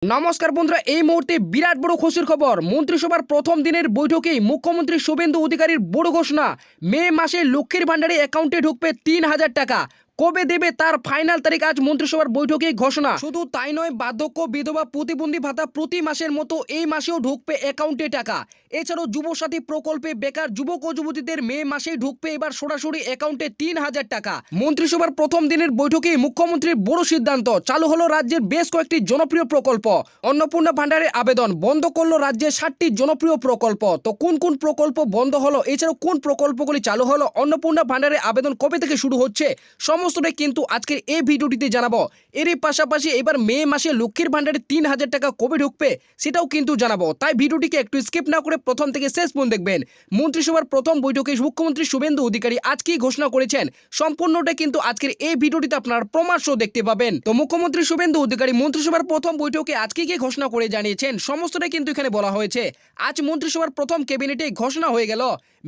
নমস্কার বন্ধুরা, এই মুহূর্তে বিরাট বড় খুশির খবর। মন্ত্রিসভার প্রথম দিনের বৈঠকেই মুখ্যমন্ত্রী শুভেন্দু অধিকারীর বড় ঘোষণা। মে মাসে লক্ষ্মীর ভান্ডারে অ্যাকাউন্টে ঢুকবে ৩,০০০ টাকা। কবে দেবে তার ফাইনাল তারিখ আজ মন্ত্রিসভার বৈঠকেই ঘোষণা। শুধু তাই নয়, বার্ধক্য বিধবা প্রতিবন্ধী ভাতা প্রতি মাসের মতো এই মাসেও ঢুকবে অ্যাকাউন্টে টাকা। এছাড়াও যুবসাথী প্রকল্পে বেকার যুবক ও যুবতীদের মে মাসেই ঢুকবে এবার সরাসরি অ্যাকাউন্টে ৩,০০০ টাকা। মন্ত্রিসভার প্রথম দিনের বৈঠকেই মুখ্যমন্ত্রীর বড় সিদ্ধান্ত। চালু হলো রাজ্যের বেশ কয়েকটি জনপ্রিয় প্রকল্প। অন্নপূর্ণা ভান্ডারের আবেদন বন্ধ করলো রাজ্যের ৬০টি জনপ্রিয় প্রকল্প। তো কোন কোন প্রকল্প বন্ধ হলো, এছাড়াও কোন প্রকল্পগুলি চালু হলো, অন্নপূর্ণা ভান্ডারের আবেদন কবে থেকে শুরু হচ্ছে, সমস্তটাই কিন্তু আজকের এই ভিডিওটিতে জানাবো। এরই পাশাপাশি এবার মে মাসে লক্ষ্মীর ভান্ডারে ৩,০০০ টাকা কবে ঢুকবে সেটাও কিন্তু জানাবো। তাই ভিডিওটিকে একটু স্কিপ না করে প্রথম থেকে শেষ পর্যন্ত দেখবেন। মন্ত্রিসভার প্রথম বৈঠকে মুখ্যমন্ত্রী শুভেন্দু অধিকারী আজ কি ঘোষণা করেছেন সম্পূর্ণটা কিন্তু আজকের এই ভিডিওটিতে আপনারা প্রমাণ সহ দেখতে পাবেন। তো মুখ্যমন্ত্রী শুভেন্দু অধিকারী মন্ত্রিসভার প্রথম বৈঠকে আজকে কি ঘোষণা করে জানিয়েছেন সমস্তটাই কিন্তু এখানে বলা হয়েছে। আজ মন্ত্রিসভার প্রথম ক্যাবিনেটে ঘোষণা হয়ে গেল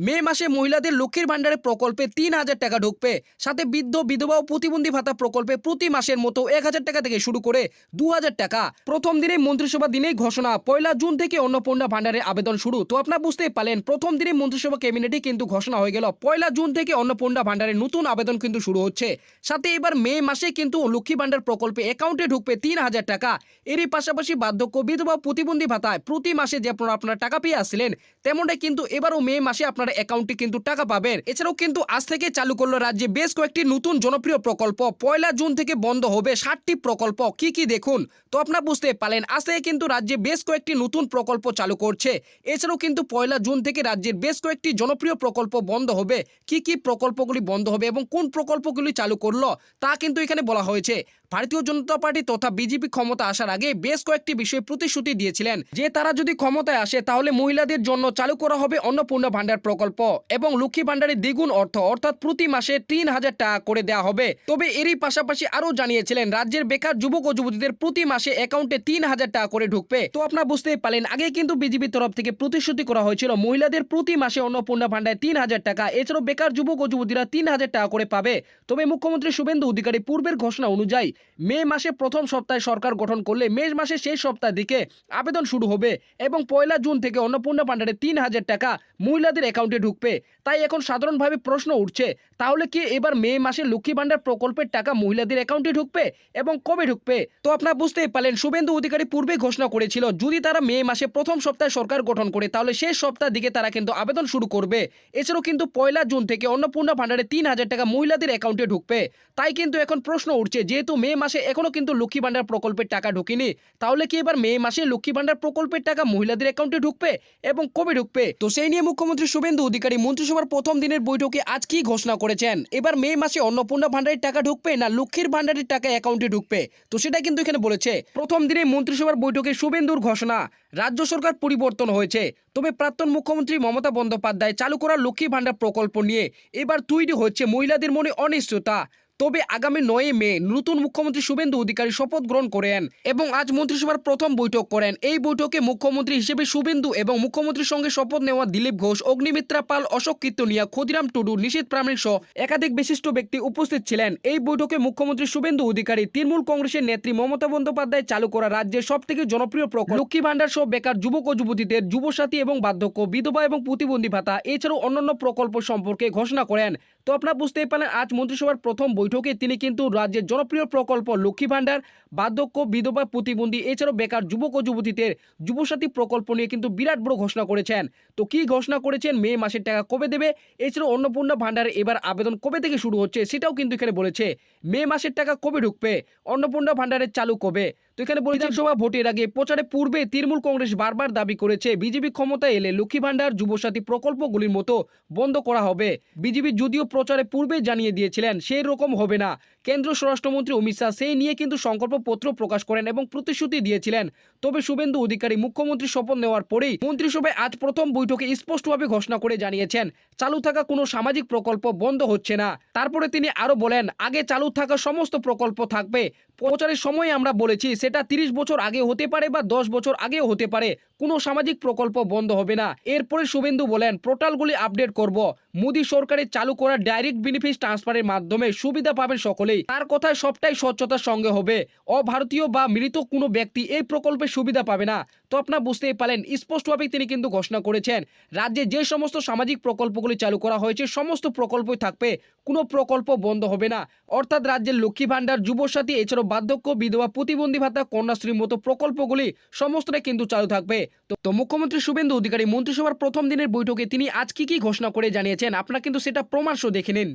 মে মাসে মহিলাদের লক্ষ্মীর ভান্ডারে প্রকল্পে ৩,০০০ টাকা ঢুকবে। সাথে বৃদ্ধ বিধবা ও প্রতিবন্ধী ভাতা প্রকল্পে প্রতি মাসের মতো ১,০০০ টাকা থেকে শুরু করে ২,০০০ টাকা। প্রথম দিনে মন্ত্রিসভা দিনেই ঘোষণা, ১ জুন থেকে অন্নপূর্ণা ভান্ডারে আবেদন শুরু। তো আপনারা বুঝতেই পারলেন, প্রথম দিনে মন্ত্রিসভা ক্যাবিনেটে কিন্তু ঘোষণা হয়ে গেল ১ জুন থেকে অন্নপূর্ণা ভান্ডারে নতুন আবেদন কিন্তু শুরু হচ্ছে। সাথে এবার মে মাসে কিন্তু লক্ষ্মী ভান্ডার প্রকল্পে অ্যাকাউন্টে ঢুকবে ৩,০০০ টাকা। এরই পাশাপাশি বার্ধক্য বিধবা প্রতিবন্ধী ভাতায় প্রতি মাসে যে আপনারা টাকা পেয়ে আসছিলেন, তেমনটাই কিন্তু এবারও মে মাসে আপনারা অ্যাকাউন্টে কিন্তু টাকা পাবেন। এছাড়াও কিন্তু আজ থেকে চালু করলো রাজ্যে বেশ কয়েকটি নতুন জনপ্রিয় প্রকল্প। ১ জুন থেকে বন্ধ হবে ৬০টি প্রকল্প। কি কি দেখুন। তো আপনারা বুঝতে পারলেন, আজ থেকে কিন্তু রাজ্যে বেশ কয়েকটি নতুন প্রকল্প চালু করছে। এছাড়াও কিন্তু ১ জুন থেকে রাজ্যের বেশ কয়েকটি জনপ্রিয় প্রকল্প বন্ধ হবে। কি কি প্রকল্পগুলি বন্ধ হবে এবং কোন প্রকল্পগুলি চালু করলো তা কিন্তু এখানে বলা হয়েছে। ভারতীয় জনতা পার্টি তথা বিজেপি ক্ষমতা আসার আগে বেশ কয়েকটি বিষয়ে প্রতিশ্রুতি দিয়েছিলেন যে তারা যদি ক্ষমতায় আসে তাহলে মহিলাদের জন্য চালু করা হবে অন্নপূর্ণা ভান্ডার প্রকল্প এবং লক্ষ্মী ভান্ডারে দ্বিগুণ অর্থ অর্থাৎ প্রতি মাসে ৩,০০০ টাকা করে দেওয়া হবে। তবে এরই পাশাপাশি আরও জানিয়েছিলেন রাজ্যের বেকার যুবক ও যুবতীদের প্রতি মাসে অ্যাকাউন্টে ৩,০০০ টাকা করে ঢুকবে। তো আপনারা বুঝতেই পারলেন, আগে কিন্তু বিজেপির তরফ থেকে প্রতিশ্রুতি করা হয়েছিল মহিলাদের প্রতি মাসে অন্নপূর্ণা ভান্ডারে ৩,০০০ টাকা। এছাড়াও বেকার যুবক ও যুবতীরা ৩,০০০ টাকা করে পাবে। তবে মুখ্যমন্ত্রী শুভেন্দু অধিকারী পূর্বের ঘোষণা অনুযায়ী মে মাসে প্রথম সপ্তাহে সরকার গঠন করলে মে মাসে শেষ সপ্তাহ দিকে আবেদন শুরু হবে এবং ১ জুন থেকে অন্নপূর্ণা ভান্ডারে ৩,০০০ টাকা মহিলাদের অ্যাকাউন্টে ঢুকবে। তাই এখন সাধারণভাবে প্রশ্ন উঠছে, তাহলে কি এবার মে মাসে লক্ষ্মী ভান্ডার প্রকল্পের টাকা মহিলাদের অ্যাকাউন্টে ঢুকবে এবং কবে ঢুকবে? তো আপনারা বুঝতেই পারলেন, শুভেন্দু অধিকারী পূর্বে ঘোষণা করেছিল যদি তারা মে মাসে প্রথম সপ্তাহে সরকার গঠন করে তাহলে শেষ সপ্তাহ দিকে তারা কিন্তু আবেদন শুরু করবে। এছাড়াও কিন্তু ১ জুন থেকে অন্নপূর্ণা ভান্ডারে ৩,০০০ টাকা মহিলাদের অ্যাকাউন্টে ঢুকবে। তাই কিন্তু এখন প্রশ্ন উঠছে, যেহেতু মে মাসে এখনো কিন্তু লক্ষ্মী ভান্ডার প্রকল্পের টাকা ঢুকেনি, তাহলে কি এবার মে মাসে লক্ষ্মী ভান্ডার প্রকল্পের টাকা মহিলাদের অ্যাকাউন্টে ঢুকবে এবং কবে ঢুকবে? তো সেই নিয়ে মুখ্যমন্ত্রী শুভেন্দু অধিকারী মন্ত্রিসভার প্রথম দিনের বৈঠকে আজ কি ঘোষণা করেছেন, এবার মে মাসে অন্নপূর্ণা ভান্ডারের টাকা ঢুকবে না লক্ষ্মীর ভান্ডারের টাকা অ্যাকাউন্টে ঢুকবে, তো সেটা কিন্তু এখানে বলেছে। প্রথম দিনে মন্ত্রিসভার বৈঠকে শুভেন্দুর ঘোষণা, রাজ্য সরকার পরিবর্তন হয়েছে, তবে প্রাক্তন মুখ্যমন্ত্রী মমতা বন্দ্যোপাধ্যায় চালু করা লক্ষ্মী ভান্ডার প্রকল্প নিয়ে এবার তৈরি হচ্ছে মহিলাদের মনে অনিশ্চয়তা। তবে আগামী ৯ মে নতুন মুখ্যমন্ত্রী শুভেন্দু অধিকারী শপথ গ্রহণ করেন এবং আজ মন্ত্রিসভার প্রথম বৈঠক করেন। এই বৈঠকে মুখ্যমন্ত্রী হিসেবে শুভেন্দু এবং মুখ্যমন্ত্রীর সঙ্গে শপথ নেওয়া দিলীপ ঘোষ, অগ্নিমিত্রা পাল, অশোক কীর্তনিয়া, ক্ষুদিরাম টুডু, নিশীথ প্রামাণিক সহ একাধিক বিশিষ্ট ব্যক্তি উপস্থিত ছিলেন। এই বৈঠকে মুখ্যমন্ত্রী শুভেন্দু অধিকারী তৃণমূল কংগ্রেসের নেত্রী মমতা বন্দ্যোপাধ্যায় চালু করা রাজ্যের সবথেকে জনপ্রিয় প্রকল্প লক্ষ্মী ভান্ডার সহ বেকার যুবক ও যুবতীদের যুবসাথী এবং বার্ধক্য বিধবা এবং প্রতিবন্ধী ভাতা এছাড়াও অন্যান্য প্রকল্প সম্পর্কে ঘোষণা করেন। তো আপনারা বুঝতেই পারেন, আজ মন্ত্রিসভার প্রথম বৈঠকে তিনি কিন্তু রাজ্যের জনপ্রিয় প্রকল্প লক্ষ্মী ভান্ডার, বার্ধক্য বিধবা প্রতিবন্ধী এছাড়াও বেকার যুবক ও যুবতীদের যুবসাথী প্রকল্প নিয়ে কিন্তু বিরাট বড় ঘোষণা করেছেন। তো কি ঘোষণা করেছেন, মে মাসের টাকা কবে দেবে, এছাড়াও অন্নপূর্ণা ভান্ডারে এবার আবেদন কবে থেকে শুরু হচ্ছে সেটাও কিন্তু এখানে বলেছে। মে মাসের টাকা কবে ঢুকবে, অন্নপূর্ণা ভান্ডারের চালু কবে। তো এখানে বিধানসভা ভোটের আগে প্রচারে পূর্বে তৃণমূল কংগ্রেস বারবার দাবি করেছে বিজেপি ক্ষমতায় এলে লক্ষ্মী ভান্ডার যুবসাথী প্রকল্পগুলির মতো বন্ধ করা হবে। বিজেপি যদিও প্রচারে পূর্বে জানিয়ে দিয়েছিলেন সেই রকম হবে না। কেন্দ্রীয় স্বরাষ্ট্রমন্ত্রী অমিত শাহ সেই নিয়ে কিন্তু সংকল্পপত্র প্রকাশ করেন এবং প্রতিশ্রুতি দিয়েছিলেন। তবে শুভেন্দু অধিকারী মুখ্যমন্ত্রী শপথ নেওয়ার পরেই মন্ত্রিসভায় আজ প্রথম বৈঠকে স্পষ্টভাবে ঘোষণা করে জানিয়েছেন চালু থাকা কোনো সামাজিক প্রকল্প বন্ধ হচ্ছে না। তারপরে তিনি আরো বলেন, আগে চালু থাকা সমস্ত প্রকল্প থাকবে। প্রচারের সময় আমরা বলেছি সেটা ৩০ বছর আগে হতে পারে বা ১০ বছর আগেও হতে পারে, কোনো সামাজিক প্রকল্প বন্ধ হবে না। এরপরে শুভেন্দু বলেন, পোর্টালগুলি আপডেট করব। মোদী সরকারের চালু করা ডাইরেক্ট বেনিফিট ট্রান্সফারের মাধ্যমে সুবিধা পাবেন সকলে। বলেই তার কথায় সবটাই স্বচ্ছতার সঙ্গে হবে। অভারতীয় বা মৃত কোনো ব্যক্তি এই প্রকল্পের সুবিধা পাবে না। তো আপনারা বুঝতেই পারলেন, স্পষ্টভাবেই তিনি কিন্তু ঘোষণা করেছেন রাজ্যে যে সমস্ত সামাজিক প্রকল্পগুলি চালু করা হয়েছে সমস্ত প্রকল্পই থাকবে, কোনো প্রকল্প বন্ধ হবে না। অর্থাৎ রাজ্যের লক্ষ্মী ভান্ডার, যুবসাথী, এছাড়াও বার্ধক্য, বিধবা, প্রতিবন্ধী ভাতা, কন্যাশ্রীর মতো প্রকল্পগুলি সমস্তটাই কিন্তু চালু থাকবে। তো মুখ্যমন্ত্রী শুভেন্দু অধিকারী মন্ত্রিসভার প্রথম দিনের বৈঠকে তিনি আজ কি ঘোষণা করে জানিয়েছেন, আপনারা কিন্তু সেটা প্রমাণ সহ দেখে নিন।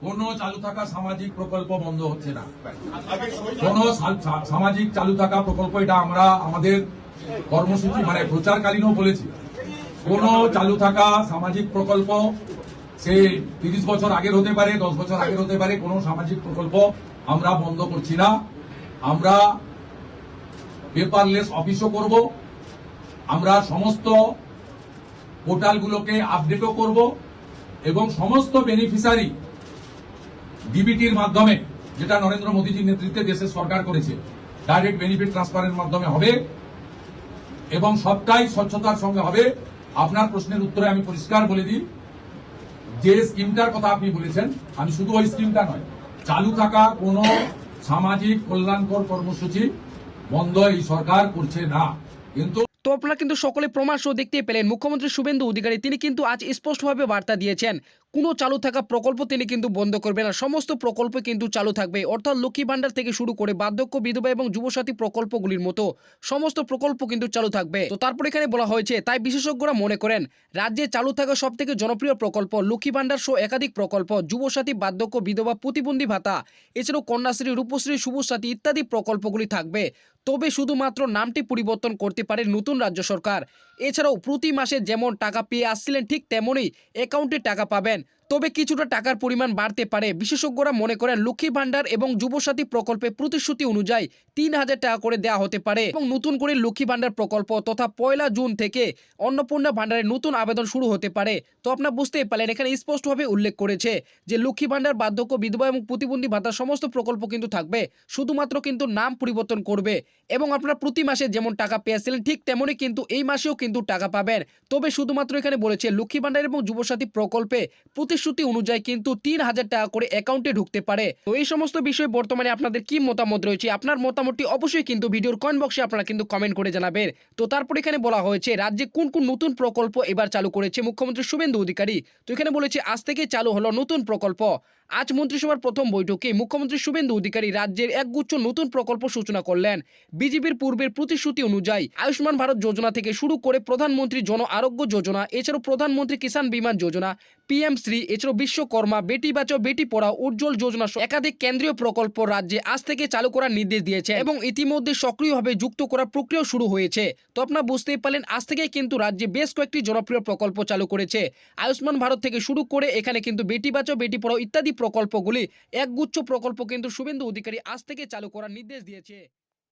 কোন চালু থাকা সামাজিক প্রকল্প বন্ধ হচ্ছে না। কোন সামাজিক চালু থাকা প্রকল্প, এটা আমরা আমাদের কর্মসূচি মানে প্রচারকালীনও বলেছি, কোন চালু থাকা সামাজিক প্রকল্প সে 30 বছর আগের হতে পারে, 10 বছর আগের হতে পারে, কোন সামাজিক প্রকল্প আমরা বন্ধ করছি না। আমরা পেপারলেস অফিসও করব, আমরা সমস্ত পোর্টালগুলোকে আপডেটও করব এবং সমস্ত বেনিফিশিয়ারি ডিবিটির মাধ্যমে, যেটা নরেন্দ্র মোদীজির নেতৃত্বে দেশের সরকার করেছে, ডাইরেক্ট বেনিফিট ট্রান্সফারের মাধ্যমে হবে এবং সবটাই স্বচ্ছতার সঙ্গে হবে। আপনার প্রশ্নের উত্তরে আমি পরিষ্কার বলে দিই, যে স্কিমটার কথা আপনি বলেছেন, আমি শুধু ওই স্কিমটা নয়, চালু থাকা কোন সামাজিক কল্যাণকর কর্মসূচি বন্ধ এই সরকার করছে না। কিন্তু তো আপনারা কিন্তু সকলে প্রমাণ সহ দেখতে পেলেন, মুখ্যমন্ত্রী শুভেন্দু অধিকারী তিনি কিন্তু আজ স্পষ্টভাবে বার্তা দিয়েছেন কোনো চালু থাকা প্রকল্প তিনি কিন্তু বন্ধ করবে না, সমস্ত প্রকল্প কিন্তু চালু থাকবে। অর্থাৎ লক্ষ্মী ভান্ডার থেকে শুরু করে বার্ধক্য, বিধবা এবং যুবসাথী প্রকল্পগুলির মতো সমস্ত প্রকল্প কিন্তু চালু থাকবে। তো তারপর এখানে বলা হয়েছে, তাই বিশেষজ্ঞরা মনে করেন রাজ্যে চালু থাকা সব থেকে জনপ্রিয় প্রকল্প লক্ষ্মী ভান্ডার সহ একাধিক প্রকল্প, যুবসাথী, বার্ধক্য, বিধবা, প্রতিবন্ধী ভাতা, এছাড়াও কন্যাশ্রী, রূপশ্রী, শুভসাথী ইত্যাদি প্রকল্পগুলি থাকবে। তবে শুধুমাত্র নামটি পরিবর্তন করতে পারে নতুন রাজ্য সরকার। এছাড়াও প্রতি মাসে যেমন টাকা পেয়ে আসছিলেন ঠিক তেমনই অ্যাকাউন্টে টাকা পাবেন, তবে কিছুটা টাকার পরিমাণ বাড়তে পারে। বিশেষজ্ঞরা মনে করেন লক্ষ্মী ভান্ডার এবং যুবসাথী প্রকল্পে প্রতিশ্রুতি অনুযায়ী 3000 টাকা করে দেওয়া হতে পারে এবং নতুন করে লক্ষ্মী ভান্ডার প্রকল্প তথা 1 জুন থেকে অন্নপূর্ণা ভান্ডারের নতুন আবেদন শুরু হতে পারে। তো আপনারা বুঝতেই পারলেন, এখানে স্পষ্টভাবে উল্লেখ করেছে যে লক্ষ্মী ভান্ডার, বার্ধক্য, বিধবা এবং প্রতিবন্ধী ভাতার সমস্ত প্রকল্প কিন্তু থাকবে, শুধুমাত্র কিন্তু নাম পরিবর্তন করবে এবং আপনারা প্রতি মাসে যেমন টাকা পেয়েছিলেন ঠিক তেমনই কিন্তু এই মাসেও কিন্তু টাকা পাবেন। তবে শুধুমাত্র এখানে বলেছে লক্ষ্মী ভান্ডার এবং যুবসাথী প্রকল্পে প্রতিশ্রুতি অনুযায়ী কিন্তু 3000 টাকা করে অ্যাকাউন্টে ঢুকতে পারে। তো এই সমস্ত বিষয়ে বর্তমানে আপনাদের কি মতামত রয়েছে, আপনার মতামতটি অবশ্যই কিন্তু ভিডিওর কমেন্ট বক্সে আপনারা কিন্তু কমেন্ট করে জানাবেন। তো তারপর এখানে বলা হয়েছে রাজ্যে কোন কোন নতুন প্রকল্প এবার চালু করেছে মুখ্যমন্ত্রী শুভেন্দু অধিকারী। তো এখানে বলেছে আজ থেকে চালু হলো নতুন প্রকল্প। আজ মন্ত্রিসভার প্রথম বৈঠকে মুখ্যমন্ত্রী শুভেন্দু অধিকারী রাজ্যের একগুচ্ছ নতুন প্রকল্প সূচনা করলেন। বিজেপির পূর্বের প্রতিশ্রুতি অনুযায়ী আয়ুষ্মান ভারত যোজনা থেকে শুরু করে প্রধানমন্ত্রী জন আরোগ্য যোজনা, এছাড়াও প্রধানমন্ত্রী কিষাণ বিমান যোজনা, পিএম শ্রী, এছাড়াও বিশ্বকর্মা, বেটি বাঁচাও বেটি পড়াও, উজ্জ্বল যোজনা সহ একাধিক কেন্দ্রীয় প্রকল্প রাজ্যে আজ থেকে চালু করার নির্দেশ দিয়েছে এবং ইতিমধ্যে সক্রিয়ভাবে যুক্ত করার প্রক্রিয়া শুরু হয়েছে। তো আপনারা বুঝতেই পারলেন, আজ থেকে কিন্তু রাজ্যে বেশ কয়েকটি জনপ্রিয় প্রকল্প চালু করেছে। আয়ুষ্মান ভারত থেকে শুরু করে এখানে কিন্তু বেটি বাঁচাও বেটি পড়াও ইত্যাদি প্রকল্পগুলি একগুচ্ছ প্রকল্প কিন্তু শুভেন্দু অধিকারী আজ থেকে চালু করার নির্দেশ দিয়েছে।